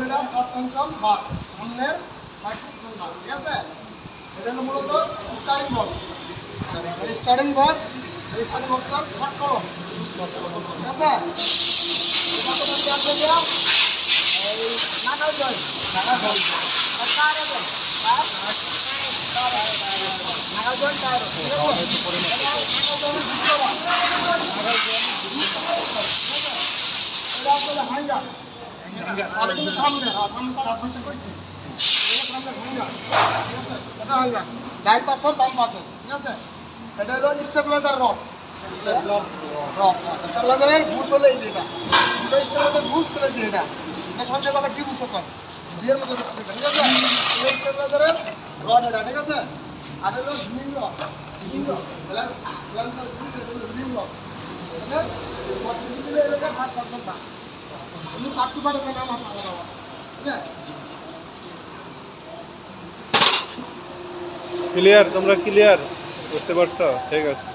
এটা সাসপেনশন বা সামনের সাসপেনশন বা ঠিক আছে। এটা হলো মূলত স্টার্টিং বক্স। এই স্টার্টিং বক্স আর শর্ট কলম ঠিক আছে। এটা তো বলতে আছে যে এই নাকাল জয়েন্ট নাকাল জয়েন্ট টায়ার ঠিক আছে। এটা আসলে হ্যাঙ্গার আর কিন্তু সামনে সামনে তার সাসপেনশন কইছে এটা সামনে হ্যাঙ্গার ঠিক আছে। এটা হ্যাঙ্গার ডান পাশে বাম পাশে ঠিক আছে। এটা হলো স্টেবিলাইজার রড স্টেবিলাইজারের বুশ হলো এই যেটা দুটো স্টেবিলাইজার বুশ ফেলেছে এটা এটা সবচেয়ে বড় কি বুশ করে বিয়ের মতো ঠিক আছে। এই স্টেবিলাইজারের রড এটা ঠিক আছে। আর হলো healing rod balancer healing rod ঠিক আছে। সব কিছু মিলে এরকম 5% দাম ini pasti pada nama sama-sama. Ya. Clear, তোমরা ক্লিয়ার বুঝতে পারছো? ঠিক আছে।